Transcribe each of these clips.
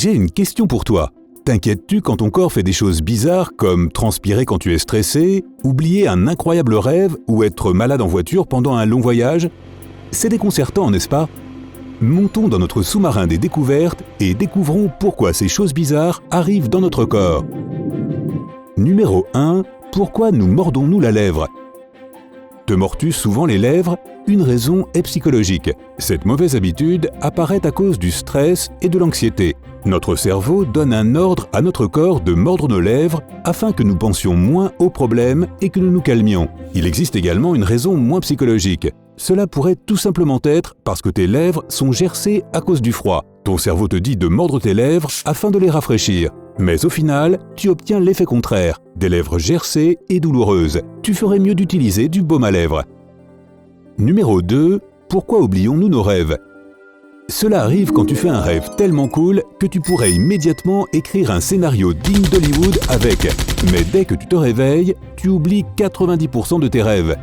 J'ai une question pour toi. T'inquiètes-tu quand ton corps fait des choses bizarres comme transpirer quand tu es stressé, oublier un incroyable rêve ou être malade en voiture pendant un long voyage? C'est déconcertant, n'est-ce pas? Montons dans notre sous-marin des découvertes et découvrons pourquoi ces choses bizarres arrivent dans notre corps. Numéro 1. Pourquoi nous mordons-nous la lèvre? Te mords-tu souvent les lèvres? Une raison est psychologique. Cette mauvaise habitude apparaît à cause du stress et de l'anxiété. Notre cerveau donne un ordre à notre corps de mordre nos lèvres afin que nous pensions moins aux problèmes et que nous nous calmions. Il existe également une raison moins psychologique. Cela pourrait tout simplement être parce que tes lèvres sont gercées à cause du froid. Ton cerveau te dit de mordre tes lèvres afin de les rafraîchir. Mais au final, tu obtiens l'effet contraire, des lèvres gercées et douloureuses. Tu ferais mieux d'utiliser du baume à lèvres. Numéro 2. Pourquoi oublions-nous nos rêves? Cela arrive quand tu fais un rêve tellement cool que tu pourrais immédiatement écrire un scénario digne d'Hollywood avec. Mais dès que tu te réveilles, tu oublies 90% de tes rêves.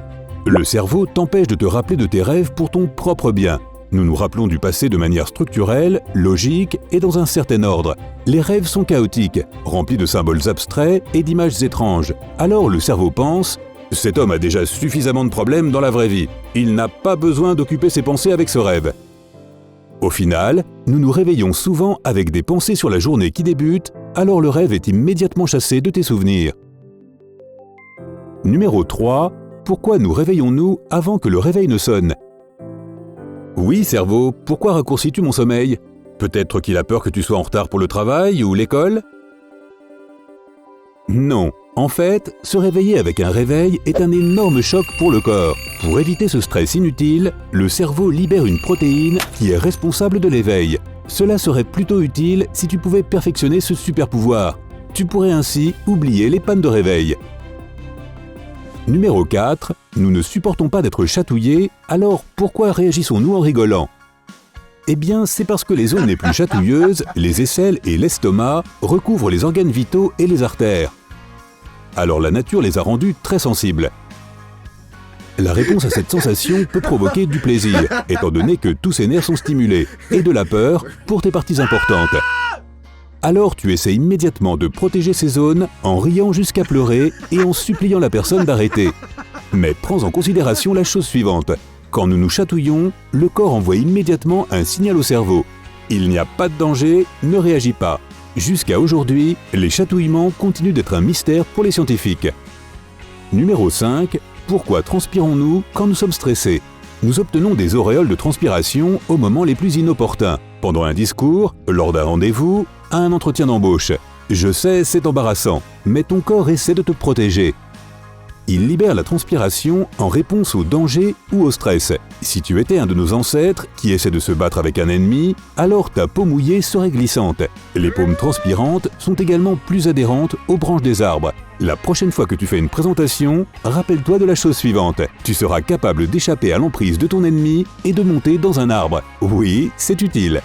Le cerveau t'empêche de te rappeler de tes rêves pour ton propre bien. Nous nous rappelons du passé de manière structurelle, logique et dans un certain ordre. Les rêves sont chaotiques, remplis de symboles abstraits et d'images étranges. Alors le cerveau pense « Cet homme a déjà suffisamment de problèmes dans la vraie vie. Il n'a pas besoin d'occuper ses pensées avec ce rêve. » Au final, nous nous réveillons souvent avec des pensées sur la journée qui débute, alors le rêve est immédiatement chassé de tes souvenirs. Numéro 3. Pourquoi nous réveillons-nous avant que le réveil ne sonne? Oui, cerveau, pourquoi raccourcis-tu mon sommeil? Peut-être qu'il a peur que tu sois en retard pour le travail ou l'école? Non. En fait, se réveiller avec un réveil est un énorme choc pour le corps. Pour éviter ce stress inutile, le cerveau libère une protéine qui est responsable de l'éveil. Cela serait plutôt utile si tu pouvais perfectionner ce super pouvoir. Tu pourrais ainsi oublier les pannes de réveil. Numéro 4. Nous ne supportons pas d'être chatouillés, alors pourquoi réagissons-nous en rigolant? Eh bien, c'est parce que les zones les plus chatouilleuses, les aisselles et l'estomac, recouvrent les organes vitaux et les artères. Alors la nature les a rendus très sensibles. La réponse à cette sensation peut provoquer du plaisir, étant donné que tous ces nerfs sont stimulés, et de la peur pour tes parties importantes. Alors tu essaies immédiatement de protéger ces zones en riant jusqu'à pleurer et en suppliant la personne d'arrêter. Mais prends en considération la chose suivante. Quand nous nous chatouillons, le corps envoie immédiatement un signal au cerveau. Il n'y a pas de danger, ne réagis pas. Jusqu'à aujourd'hui, les chatouillements continuent d'être un mystère pour les scientifiques. Numéro 5. Pourquoi transpirons-nous quand nous sommes stressés? Nous obtenons des auréoles de transpiration aux moments les plus inopportuns. Pendant un discours, lors d'un rendez-vous, à un entretien d'embauche. Je sais, c'est embarrassant, mais ton corps essaie de te protéger. Il libère la transpiration en réponse au danger ou au stress. Si tu étais un de nos ancêtres qui essaie de se battre avec un ennemi, alors ta peau mouillée serait glissante. Les paumes transpirantes sont également plus adhérentes aux branches des arbres. La prochaine fois que tu fais une présentation, rappelle-toi de la chose suivante. Tu seras capable d'échapper à l'emprise de ton ennemi et de monter dans un arbre. Oui, c'est utile.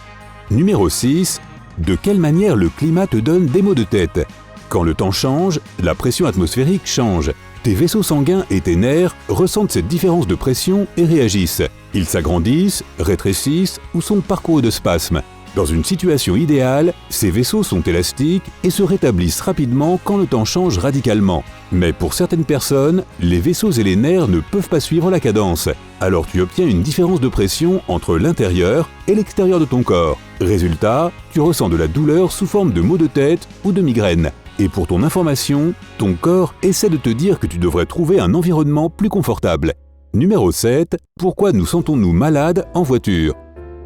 Numéro 6. De quelle manière le climat te donne des maux de tête? Quand le temps change, la pression atmosphérique change. Tes vaisseaux sanguins et tes nerfs ressentent cette différence de pression et réagissent. Ils s'agrandissent, rétrécissent ou sont parcourus de spasmes. Dans une situation idéale, ces vaisseaux sont élastiques et se rétablissent rapidement quand le temps change radicalement. Mais pour certaines personnes, les vaisseaux et les nerfs ne peuvent pas suivre la cadence. Alors tu obtiens une différence de pression entre l'intérieur et l'extérieur de ton corps. Résultat, tu ressens de la douleur sous forme de maux de tête ou de migraines. Et pour ton information, ton corps essaie de te dire que tu devrais trouver un environnement plus confortable. Numéro 7. Pourquoi nous sentons-nous malades en voiture?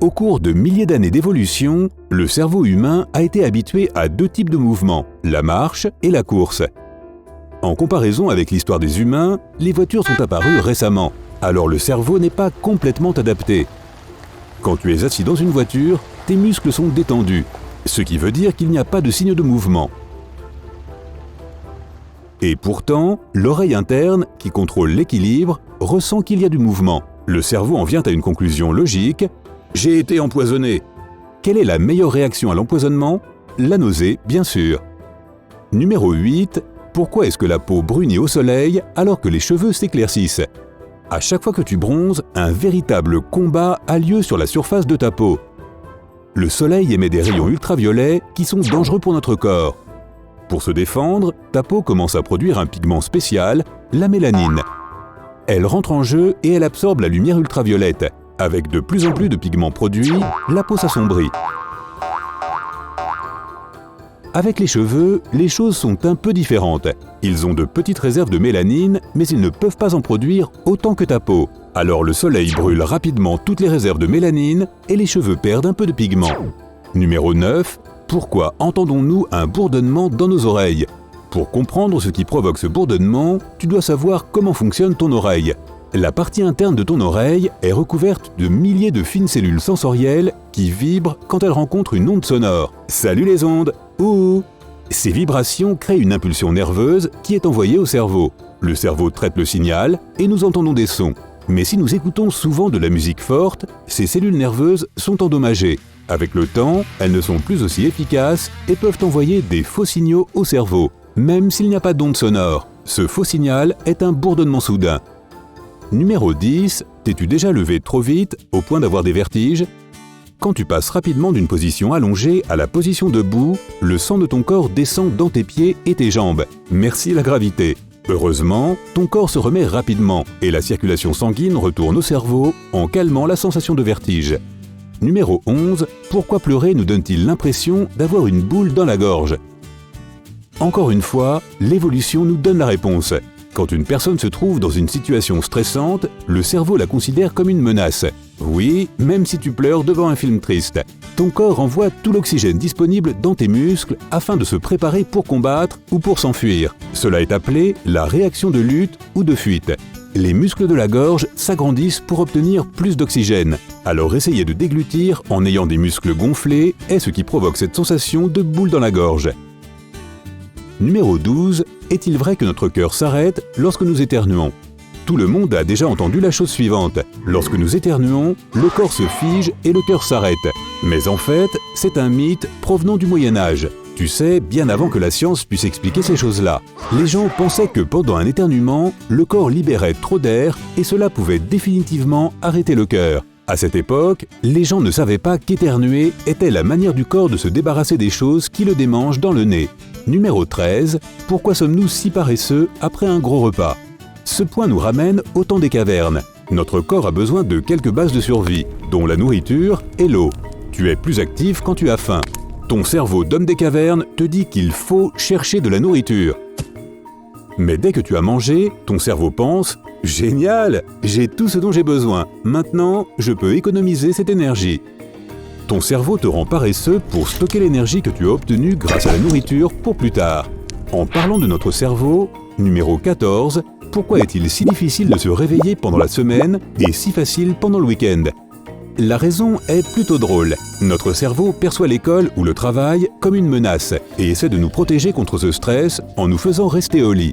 Au cours de milliers d'années d'évolution, le cerveau humain a été habitué à deux types de mouvements, la marche et la course. En comparaison avec l'histoire des humains, les voitures sont apparues récemment, alors le cerveau n'est pas complètement adapté. Quand tu es assis dans une voiture, tes muscles sont détendus, ce qui veut dire qu'il n'y a pas de signe de mouvement. Et pourtant, l'oreille interne, qui contrôle l'équilibre, ressent qu'il y a du mouvement. Le cerveau en vient à une conclusion logique. J'ai été empoisonné. Quelle est la meilleure réaction à l'empoisonnement? La nausée, bien sûr. Numéro 8. Pourquoi est-ce que la peau brunit au soleil alors que les cheveux s'éclaircissent? À chaque fois que tu bronzes, un véritable combat a lieu sur la surface de ta peau. Le soleil émet des rayons ultraviolets qui sont dangereux pour notre corps. Pour se défendre, ta peau commence à produire un pigment spécial, la mélanine. Elle rentre en jeu et elle absorbe la lumière ultraviolette. Avec de plus en plus de pigments produits, la peau s'assombrit. Avec les cheveux, les choses sont un peu différentes. Ils ont de petites réserves de mélanine, mais ils ne peuvent pas en produire autant que ta peau. Alors le soleil brûle rapidement toutes les réserves de mélanine et les cheveux perdent un peu de pigment. Numéro 9. Pourquoi entendons-nous un bourdonnement dans nos oreilles? Pour comprendre ce qui provoque ce bourdonnement, tu dois savoir comment fonctionne ton oreille. La partie interne de ton oreille est recouverte de milliers de fines cellules sensorielles qui vibrent quand elles rencontrent une onde sonore. Salut les ondes! Ouh! Ces vibrations créent une impulsion nerveuse qui est envoyée au cerveau. Le cerveau traite le signal et nous entendons des sons. Mais si nous écoutons souvent de la musique forte, ces cellules nerveuses sont endommagées. Avec le temps, elles ne sont plus aussi efficaces et peuvent envoyer des faux signaux au cerveau, même s'il n'y a pas d'onde sonore. Ce faux signal est un bourdonnement soudain. Numéro 10. T'es-tu déjà levé trop vite au point d'avoir des vertiges? Quand tu passes rapidement d'une position allongée à la position debout, le sang de ton corps descend dans tes pieds et tes jambes. Merci la gravité. Heureusement, ton corps se remet rapidement et la circulation sanguine retourne au cerveau en calmant la sensation de vertige. Numéro 11. Pourquoi pleurer nous donne-t-il l'impression d'avoir une boule dans la gorge? Encore une fois, l'évolution nous donne la réponse. Quand une personne se trouve dans une situation stressante, le cerveau la considère comme une menace. Oui, même si tu pleures devant un film triste. Ton corps envoie tout l'oxygène disponible dans tes muscles afin de se préparer pour combattre ou pour s'enfuir. Cela est appelé la réaction de lutte ou de fuite. Les muscles de la gorge s'agrandissent pour obtenir plus d'oxygène. Alors essayez de déglutir en ayant des muscles gonflés est ce qui provoque cette sensation de boule dans la gorge. Numéro 12. Est-il vrai que notre cœur s'arrête lorsque nous éternuons? Tout le monde a déjà entendu la chose suivante. Lorsque nous éternuons, le corps se fige et le cœur s'arrête. Mais en fait, c'est un mythe provenant du Moyen-Âge. Tu sais, bien avant que la science puisse expliquer ces choses-là. Les gens pensaient que pendant un éternuement, le corps libérait trop d'air et cela pouvait définitivement arrêter le cœur. À cette époque, les gens ne savaient pas qu'éternuer était la manière du corps de se débarrasser des choses qui le démangent dans le nez. Numéro 13. Pourquoi sommes-nous si paresseux après un gros repas? Ce point nous ramène au temps des cavernes. Notre corps a besoin de quelques bases de survie, dont la nourriture et l'eau. Tu es plus actif quand tu as faim. Ton cerveau d'homme des cavernes te dit qu'il faut chercher de la nourriture. Mais dès que tu as mangé, ton cerveau pense « Génial, j'ai tout ce dont j'ai besoin. Maintenant, je peux économiser cette énergie. » Ton cerveau te rend paresseux pour stocker l'énergie que tu as obtenue grâce à la nourriture pour plus tard. En parlant de notre cerveau, numéro 14, pourquoi est-il si difficile de se réveiller pendant la semaine et si facile pendant le week-end? La raison est plutôt drôle. Notre cerveau perçoit l'école ou le travail comme une menace et essaie de nous protéger contre ce stress en nous faisant rester au lit.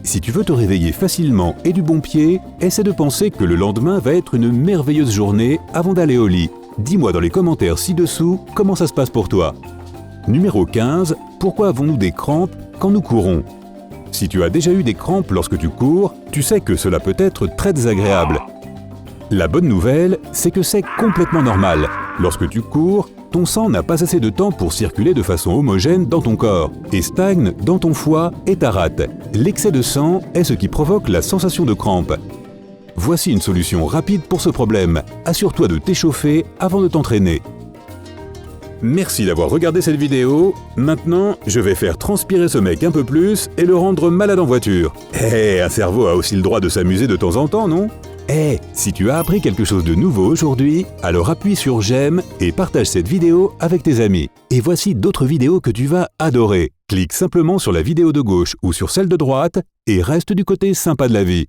Si tu veux te réveiller facilement et du bon pied, essaie de penser que le lendemain va être une merveilleuse journée avant d'aller au lit. Dis-moi dans les commentaires ci-dessous comment ça se passe pour toi. Numéro 15. Pourquoi avons-nous des crampes quand nous courons? Si tu as déjà eu des crampes lorsque tu cours, tu sais que cela peut être très désagréable. La bonne nouvelle, c'est que c'est complètement normal. Lorsque tu cours, ton sang n'a pas assez de temps pour circuler de façon homogène dans ton corps et stagne dans ton foie et ta rate. L'excès de sang est ce qui provoque la sensation de crampe. Voici une solution rapide pour ce problème. Assure-toi de t'échauffer avant de t'entraîner. Merci d'avoir regardé cette vidéo. Maintenant, je vais faire transpirer ce mec un peu plus et le rendre malade en voiture. Un cerveau a aussi le droit de s'amuser de temps en temps, non? Si tu as appris quelque chose de nouveau aujourd'hui, alors appuie sur j'aime et partage cette vidéo avec tes amis. Et voici d'autres vidéos que tu vas adorer. Clique simplement sur la vidéo de gauche ou sur celle de droite et reste du côté sympa de la vie.